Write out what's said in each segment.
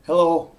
Hello,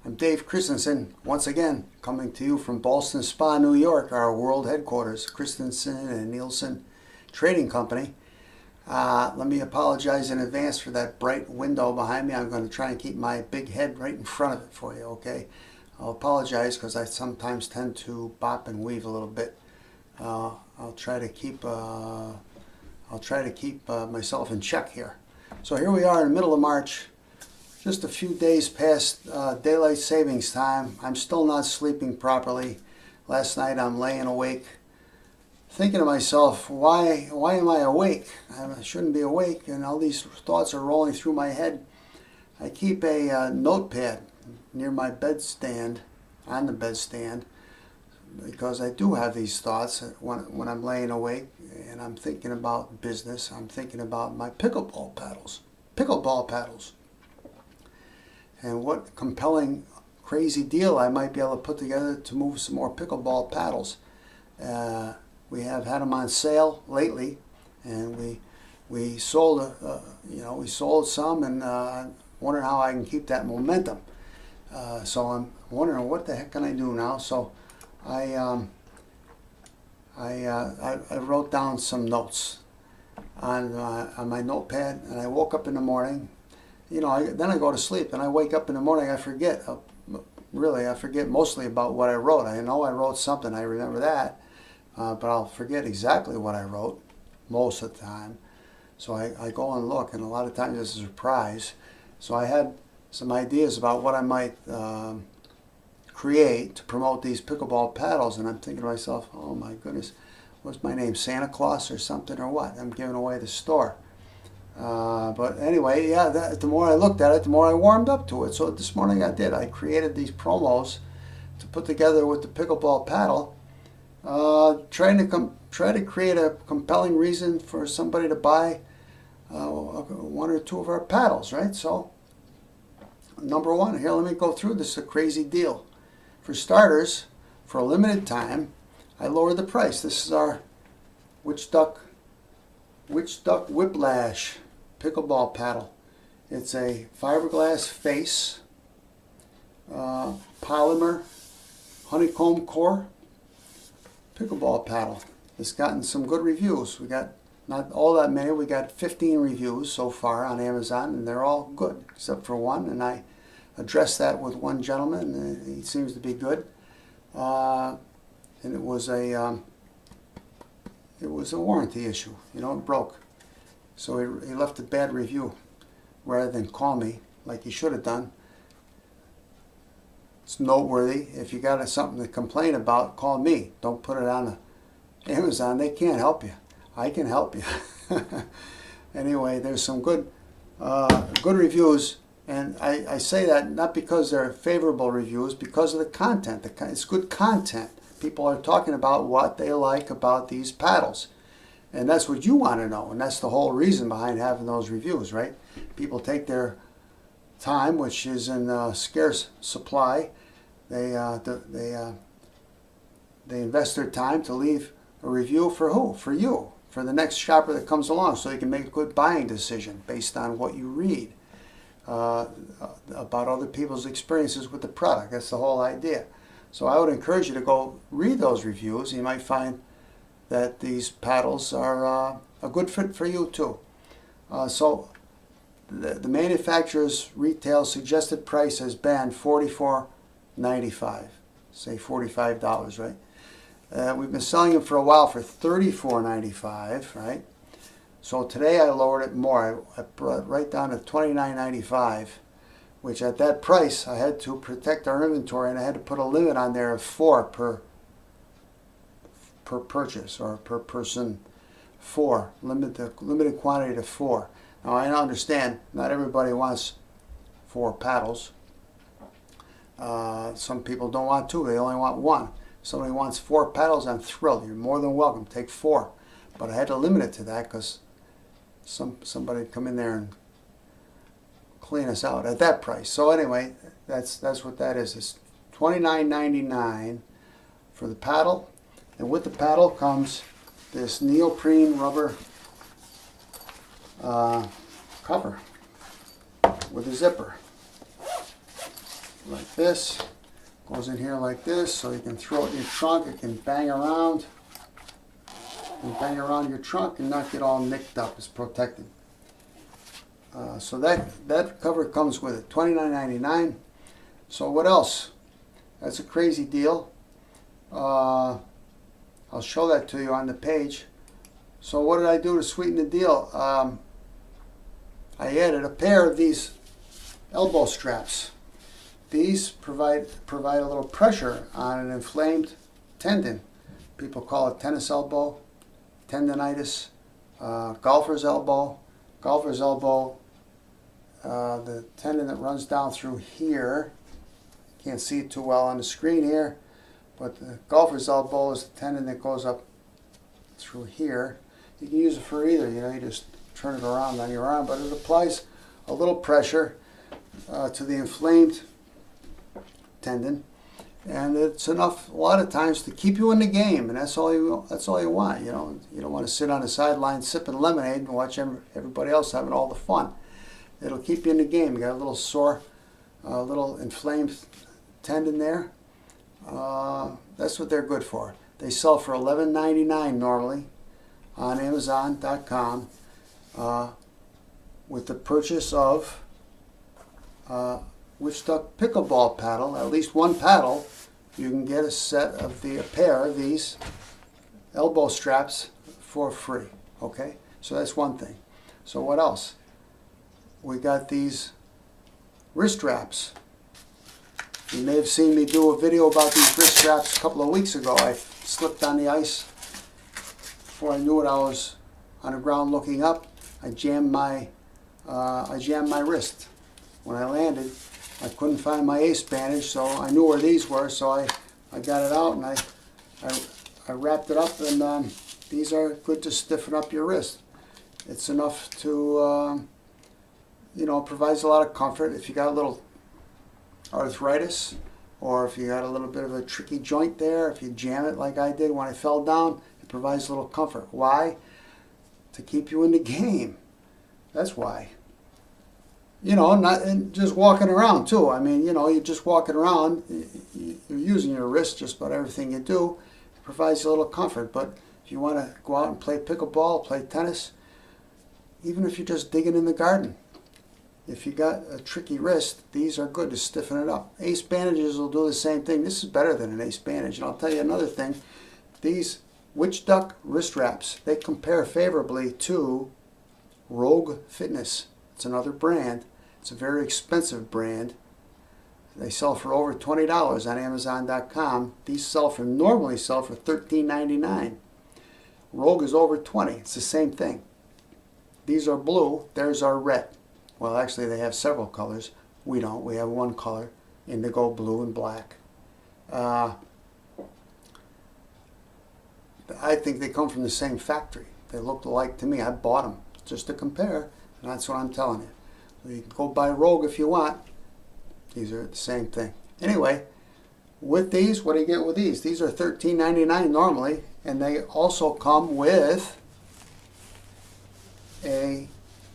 I'm Dave Christensen, once again coming to you from Ballston Spa, New York, our world headquarters, Christensen and Nielsen Trading Company. Let me apologize in advance for that bright window behind me. I'm going to try and keep my big head right in front of it for you, okay? I'll apologize because I sometimes tend to bop and weave a little bit. I'll try to keep myself in check here. So here we are in the middle of March. Just a few days past daylight savings time. I'm still not sleeping properly. Last night I'm laying awake thinking to myself, why am I awake? I shouldn't be awake, and all these thoughts are rolling through my head. I keep a notepad near my bedstand, on the bedstand, because I do have these thoughts when I'm laying awake and I'm thinking about business. I'm thinking about my pickleball paddles. And what compelling, crazy deal I might be able to put together to move some more pickleball paddles. We have had them on sale lately, and we sold some, and wondering how I can keep that momentum. So I'm wondering what the heck can I do now. So I wrote down some notes on my notepad, and I woke up in the morning. Then I go to sleep, and I wake up in the morning, I forget. I forget mostly about what I wrote. I know I wrote something, I remember that, but I'll forget exactly what I wrote most of the time. So I go and look, and a lot of times it's a surprise. So I had some ideas about what I might create to promote these pickleball paddles, and I'm thinking to myself, oh my goodness, what's my name, Santa Claus or something, or what? I'm giving away the store. But anyway, yeah, the more I looked at it, the more I warmed up to it. So this morning I did. I created these promos to put together with the pickleball paddle, try to create a compelling reason for somebody to buy one or two of our paddles, right? So, number one, here, let me go through this. Is a crazy deal. For starters, for a limited time, I lowered the price. This is our WiTCHDUCK Whiplash pickleball paddle. It's a fiberglass face, polymer, honeycomb core pickleball paddle. It's gotten some good reviews. We got not all that many. We got 15 reviews so far on Amazon, and they're all good except for one. And I addressed that with one gentleman, and he seems to be good. And it was a warranty issue. It broke. So he left a bad review rather than call me like he should have done. It's noteworthy. If you got something to complain about, call me. Don't put it on Amazon. They can't help you. I can help you. Anyway, there's some good reviews, and I say that not because they're favorable reviews, because of the content. It's good content. People are talking about what they like about these paddles. And that's what you want to know, and that's the whole reason behind having those reviews, right? People take their time, which is in scarce supply. They invest their time to leave a review for who? For you, for the next shopper that comes along, so you can make a good buying decision based on what you read about other people's experiences with the product. That's the whole idea. So I would encourage you to go read those reviews. You might find that these paddles are a good fit for you too. So the manufacturer's retail suggested price has been $44.95, say $45, right? We've been selling them for a while for $34.95, right? So today I lowered it more. I brought it right down to $29.95, which at that price I had to protect our inventory, and I had to put a limit on there of 4 per purchase, or per person, 4. Limited quantity to 4. Now I understand not everybody wants 4 paddles. Some people don't want 2, they only want 1. If somebody wants 4 paddles, I'm thrilled. You're more than welcome. Take 4. But I had to limit it to that because somebody would come in there and clean us out at that price. So anyway, that's what that is. It's $29.99 for the paddle. And with the paddle comes this neoprene rubber cover with a zipper. like this. Goes in here like this, so you can throw it in your trunk. It can bang around. And bang around your trunk and not get all nicked up. It's protected. So that cover comes with it, $29.99. So what else? That's a crazy deal. I'll show that to you on the page. So what did I do to sweeten the deal? I added a pair of these elbow straps. These provide a little pressure on an inflamed tendon. People call it tennis elbow, tendonitis, golfer's elbow. Golfer's elbow, the tendon that runs down through here. Can't see it too well on the screen here, but the golfer's elbow is the tendon that goes up through here. You can use it for either, you just turn it around on your arm, but it applies a little pressure to the inflamed tendon, and it's enough a lot of times to keep you in the game, and that's all you want. You don't want to sit on the sideline sipping lemonade and watch everybody else having all the fun. It'll keep you in the game. You got a little sore, little inflamed tendon there. That's what they're good for. They sell for $11.99 normally on Amazon.com with the purchase of WiTCHDUCK Pickleball paddle, at least one paddle. You can get a pair of these elbow straps for free. Okay, so that's one thing. So what else? We got these wrist wraps. You may have seen me do a video about these wrist wraps a couple of weeks ago. I slipped on the ice. Before I knew it, I was on the ground looking up. I jammed my wrist. When I landed, I couldn't find my ace bandage, so I knew where these were, so I got it out and I wrapped it up, and these are good to stiffen up your wrist. It's enough to, provides a lot of comfort. If you got a little arthritis, or if you got a little bit of a tricky joint there, if you jam it like I did when I fell down, it provides a little comfort. Why? To keep you in the game. That's why. Not and just walking around too. I mean, you're just walking around, you're using your wrist just about everything you do. It provides a little comfort. But if you want to go out and play pickleball, play tennis, even if you're just digging in the garden, if you got a tricky wrist, these are good to stiffen it up. Ace bandages will do the same thing. This is better than an ace bandage. And I'll tell you another thing. These WiTCHDUCK wrist wraps, they compare favorably to Rogue Fitness. It's another brand. It's a very expensive brand. They sell for over $20 on Amazon.com. These normally sell for $13.99. Rogue is over $20. It's the same thing. These are blue. Theirs are red. Well, actually, they have several colors. We don't. We have one color: indigo, blue, and black. I think they come from the same factory. They look alike to me. I bought them just to compare. And that's what I'm telling you. So you can go buy Rogue if you want. These are the same thing. Anyway, with these, what do you get with these? These are $13.99 normally, and they also come with a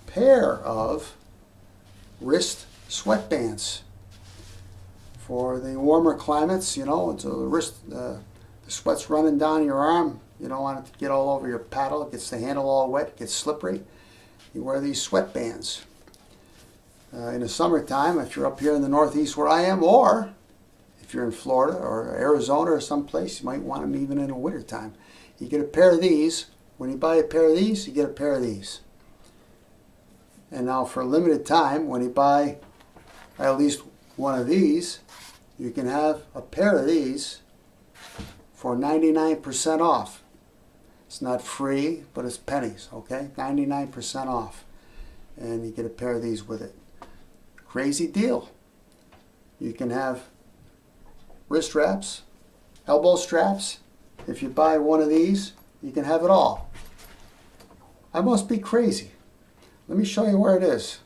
pair of wrist sweatbands for the warmer climates. So the wrist, the sweat's running down your arm. You don't want it to get all over your paddle. It gets the handle all wet, it gets slippery. You wear these sweatbands. In the summertime, if you're up here in the Northeast where I am, or if you're in Florida or Arizona or someplace, you might want them even in the wintertime. You get a pair of these. When you buy a pair of these, you get a pair of these. And now for a limited time, when you buy at least one of these, you can have a pair of these for 99% off. It's not free, but it's pennies, okay? 99% off. And you get a pair of these with it. Crazy deal. You can have wrist wraps, elbow straps. If you buy one of these, you can have it all. I must be crazy. Let me show you where it is.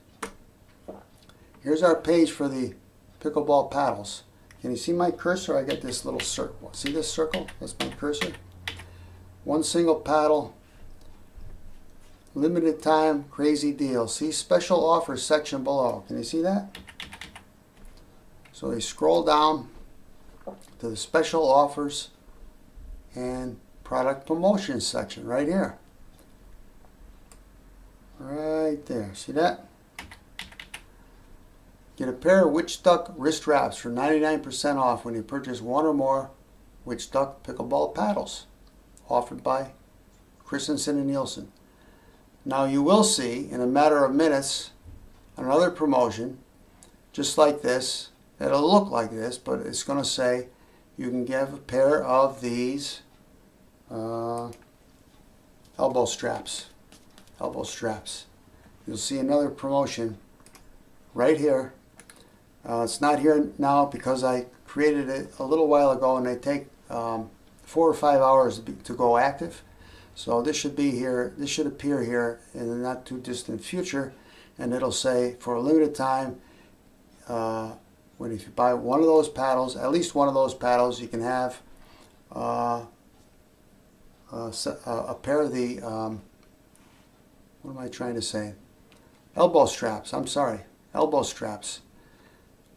Here's our page for the pickleball paddles. Can you see my cursor? I got this little circle. See this circle? That's my cursor. One single paddle, limited time, crazy deal. See special offers section below. Can you see that? So they scroll down to the special offers and product promotion section right here. Right there. See that? Get a pair of WiTCHDUCK wrist wraps for 99% off when you purchase one or more WiTCHDUCK pickleball paddles, offered by Christensen and Nielsen. Now you will see in a matter of minutes another promotion just like this. It'll look like this, but it's going to say you can get a pair of these elbow straps. Elbow straps. You'll see another promotion right here. It's not here now because I created it a little while ago, and they take 4 or 5 hours to go active. So this should be here. This should appear here in the not too distant future, and it'll say for a limited time, if you buy one of those paddles, at least one of those paddles, you can have a pair of the what am I trying to say? Elbow straps. I'm sorry, elbow straps.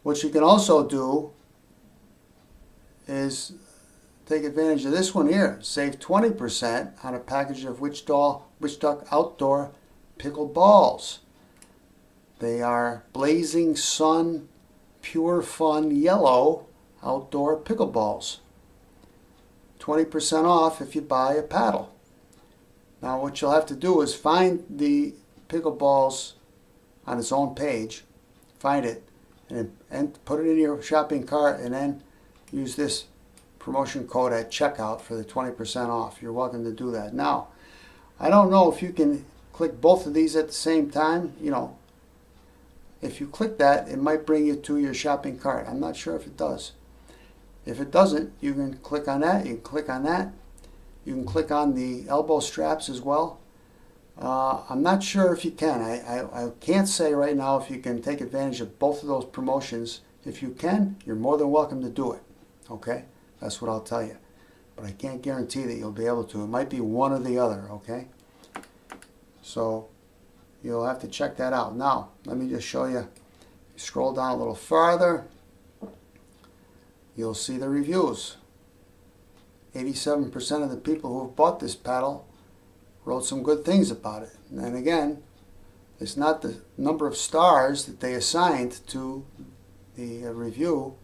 What you can also do is take advantage of this one here. Save 20% on a package of WiTCHDUCK Outdoor Pickleballs. They are Blazing Sun Pure Fun Yellow Outdoor Pickleballs. 20% off if you buy a paddle. Now what you'll have to do is find the pickleballs on its own page, find it, and put it in your shopping cart, and then use this promotion code at checkout for the 20% off. You're welcome to do that. Now, I don't know if you can click both of these at the same time. You know, if you click that, it might bring you to your shopping cart. I'm not sure if it does. If it doesn't, you can click on that. You can click on that. You can click on the elbow straps as well. I'm not sure if you can. I can't say right now if you can take advantage of both of those promotions. If you can, you're more than welcome to do it. Okay? That's what I'll tell you. But I can't guarantee that you'll be able to. It might be one or the other. Okay? So you'll have to check that out. Now, let me just show you. Scroll down a little farther. You'll see the reviews. 87% of the people who have bought this paddle wrote some good things about it. And again, it's not the number of stars that they assigned to the review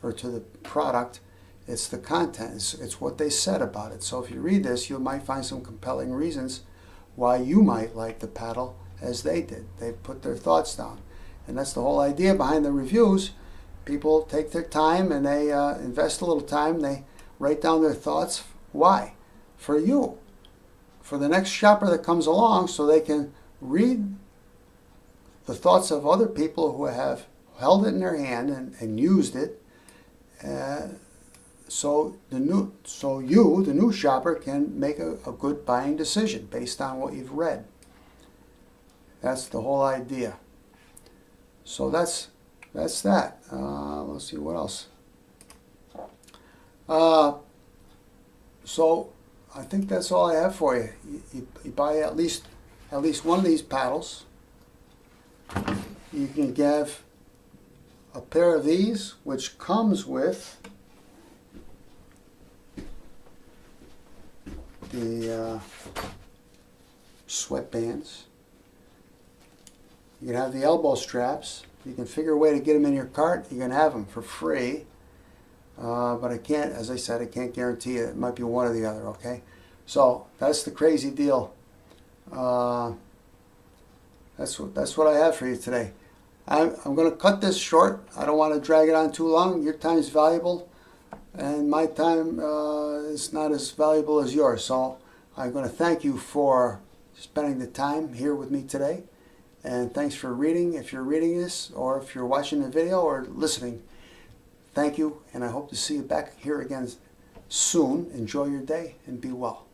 or to the product. It's the content. It's what they said about it. So if you read this, you might find some compelling reasons why you might like the paddle as they did. They put their thoughts down. And that's the whole idea behind the reviews. People take their time and they invest a little time. They write down their thoughts. Why? For you. For the next shopper that comes along, so they can read the thoughts of other people who have held it in their hand and used it. So you, the new shopper, can make a good buying decision based on what you've read. That's the whole idea. So that's that. Let's see what else. So I think that's all I have for you. You buy at least one of these paddles. You can get a pair of these, which comes with the sweatbands. You can have the elbow straps. You can figure a way to get them in your cart. You can have them for free. But I can't, as I said, I can't guarantee it. It might be one or the other, okay? So that's the crazy deal. That's what I have for you today. I'm going to cut this short. I don't want to drag it on too long. Your time is valuable, and my time is not as valuable as yours. So I'm going to thank you for spending the time here with me today. And thanks for reading, if you're reading this, or if you're watching the video or listening. Thank you, and I hope to see you back here again soon. Enjoy your day and be well.